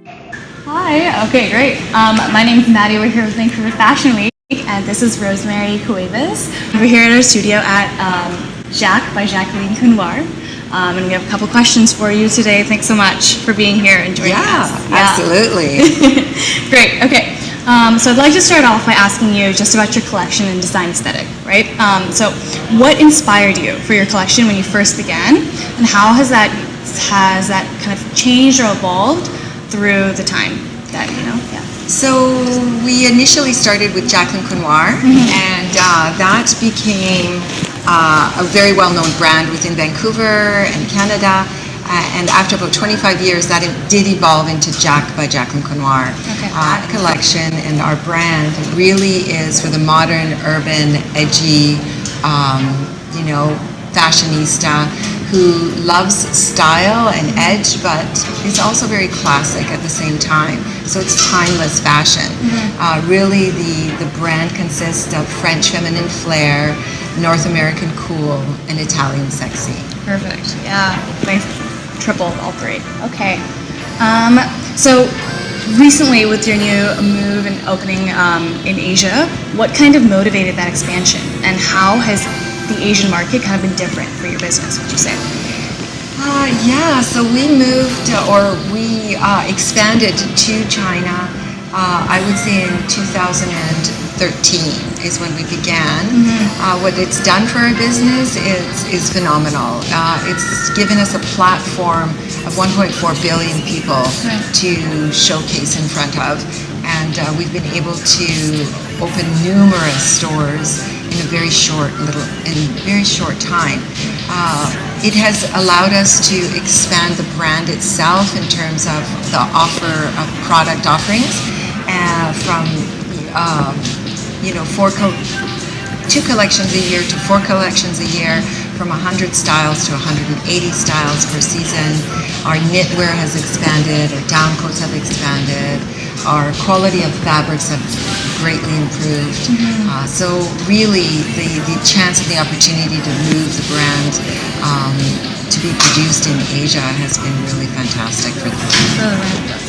Hi. Okay, great. My name's Maddie. We're here with Vancouver Fashion Week, and this is Rosemary Cuevas. We're here at our studio at Jacques by Jacqueline Counoir, and we have a couple questions for you today. Thanks so much for being here and joining us. Absolutely. Great. Okay. So I'd like to start off by asking you just about your collection and design aesthetic, right? So what inspired you for your collection when you first began, and how has that kind of changed or evolved through the time that, yeah. So we initially started with Jacqueline Counoir, and that became a very well-known brand within Vancouver and Canada. And after about 25 years, that did evolve into Jack by Jacqueline Counoir collection. And our brand really is for the modern, urban, edgy, fashionista who loves style and edge, but is also very classic at the same time. So it's timeless fashion. Really, the brand consists of French feminine flair, North American cool, and Italian sexy. Perfect. Yeah. Nice. Triple all three. Okay. So recently, with your new move and opening in Asia, what kind of motivated that expansion, and how has the Asian market kind of been different for your business, would you say? So we expanded to China, I would say in 2013 is when we began. What it's done for our business is phenomenal. It's given us a platform of 1.4 billion people to showcase in front of, and we've been able to open numerous stores in a very short time. It has allowed us to expand the brand itself in terms of the offer of product offerings, from 2 collections a year to 4 collections a year, from 100 styles to 180 styles per season. Our knitwear has expanded, our down coats have expanded, our quality of fabrics have greatly improved. So really, the chance and the opportunity to move the brand to be produced in Asia has been really fantastic for them.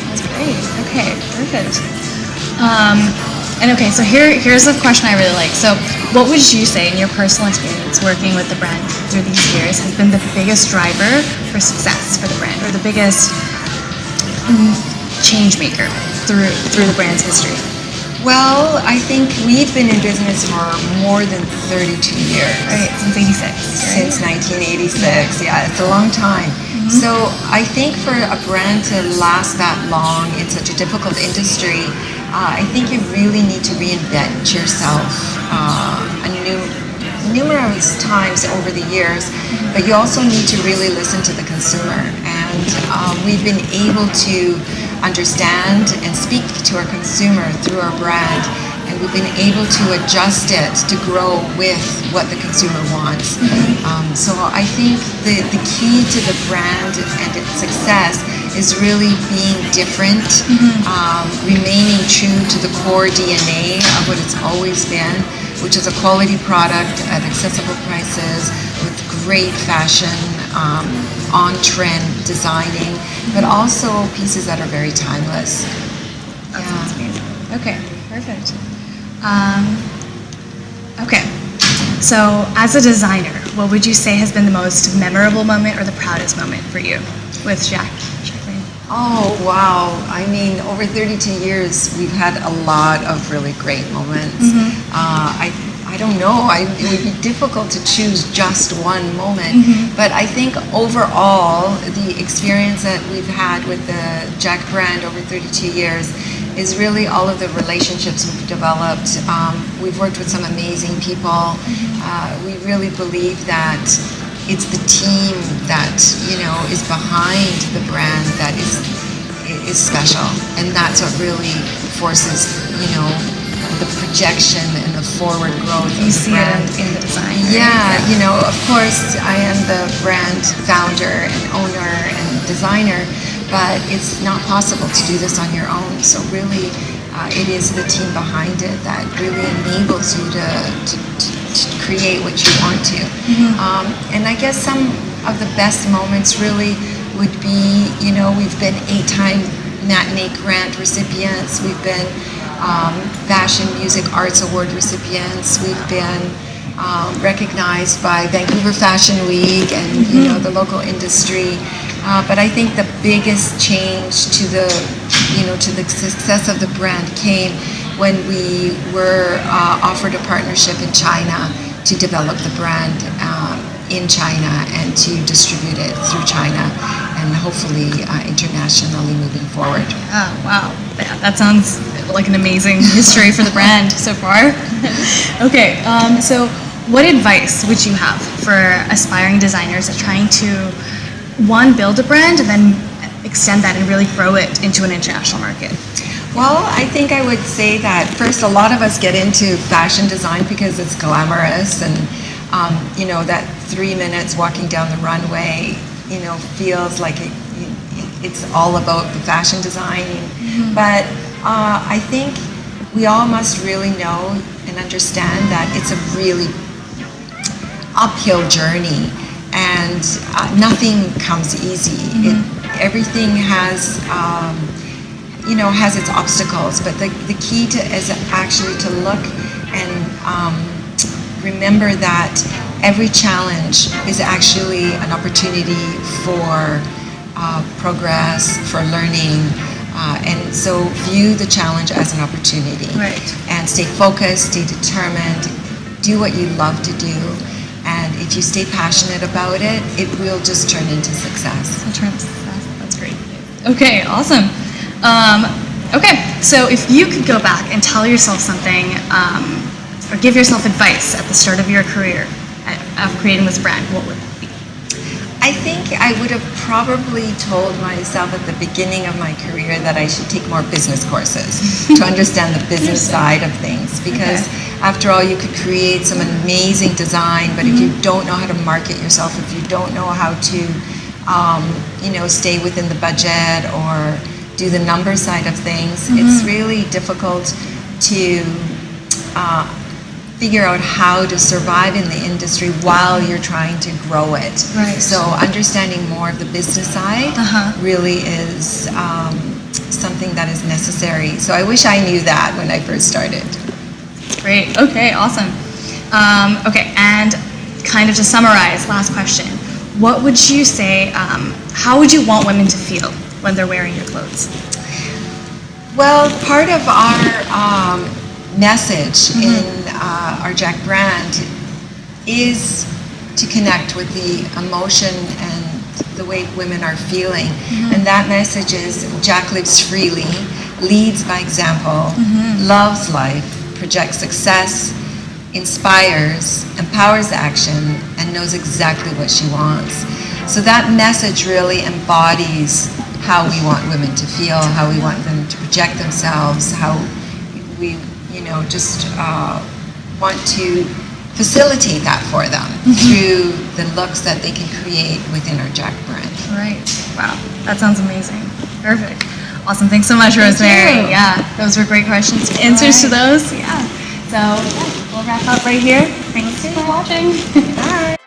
That's great. Okay, perfect. So here's a question I really like. So what would you say, in your personal experience working with the brand through these years, has been the biggest driver for success for the brand, or the biggest change maker through the brand's history? Well, I think we've been in business for more than 32 years. Right, since 86. Right? Since 1986, yeah, it's a long time. So I think for a brand to last that long in such a difficult industry, I think you really need to reinvent yourself numerous times over the years, but you also need to really listen to the consumer. And we've been able to understand and speak to our consumer through our brand, and we've been able to adjust it to grow with what the consumer wants. So I think the key to the brand and its success is really being different, remaining true to the core DNA of what it's always been, which is a quality product at accessible prices with great fashion, on-trend designing, but also pieces that are very timeless. That sounds amazing. Okay, perfect. Okay, so as a designer, what would you say has been the most memorable moment or the proudest moment for you with Jacqueline? Oh, wow. I mean, over 32 years, we've had a lot of really great moments. I don't know. It would be difficult to choose just one moment. But I think overall, the experience that we've had with the Jack brand over 32 years is really all of the relationships we've developed. We've worked with some amazing people. We really believe that it's the team that is behind the brand that is special, and that's what really forces the projection and the forward growth of the brand. You see it in the design. Yeah, of course I am the brand founder and owner and designer, but it's not possible to do this on your own. So really, it is the team behind it that really enables you to create what you want to. And I guess some of the best moments really would be, we've been 8-time Matinee Grant recipients. We've been Fashion Music Arts Award recipients. We've been recognized by Vancouver Fashion Week and the local industry. But I think the biggest change to the success of the brand came when we were offered a partnership in China to develop the brand in China and to distribute it through China and hopefully internationally moving forward. Oh, wow. Yeah, that sounds like an amazing history for the brand so far. Okay, so what advice would you have for aspiring designers that are trying to, one, build a brand and then extend that and really grow it into an international market? Well, I think I would say that first, a lot of us get into fashion design because it's glamorous and that 3 minutes walking down the runway, feels like it's all about the fashion designing. But I think we all must really know and understand that it's a really uphill journey, and nothing comes easy. Everything has has its obstacles, but the key is actually to look and remember that every challenge is actually an opportunity for progress, for learning, and so view the challenge as an opportunity. Right. And stay focused, stay determined, do what you love to do, and if you stay passionate about it, it will just turn into success. That's great. Okay, awesome. Okay, so if you could go back and tell yourself something, or give yourself advice at the start of your career of creating this brand, what would it be? I think I would have probably told myself at the beginning of my career that I should take more business courses to understand the business side of things, because after all, you could create some amazing design, but if you don't know how to market yourself, if you don't know how to stay within the budget or do the number side of things, it's really difficult to figure out how to survive in the industry while you're trying to grow it. Right. So understanding more of the business side really is something that is necessary. So I wish I knew that when I first started. Great. Okay, awesome. Okay, and kind of to summarize, last question. What would you say, how would you want women to feel when they're wearing your clothes? Well, part of our message in our Jack brand is to connect with the emotion and the way women are feeling. And that message is Jack lives freely, leads by example, loves life, projects success, inspires, empowers action, and knows exactly what she wants. So that message really embodies how we want women to feel, how we want them to project themselves, how we just want to facilitate that for them through the looks that they can create within our Jack brand. Right. Wow. That sounds amazing. Perfect. Awesome. Thanks so much, Rosemary. Yeah, those were great questions. Answers to those. Yeah. So we'll wrap up right here. Thanks for watching. Bye.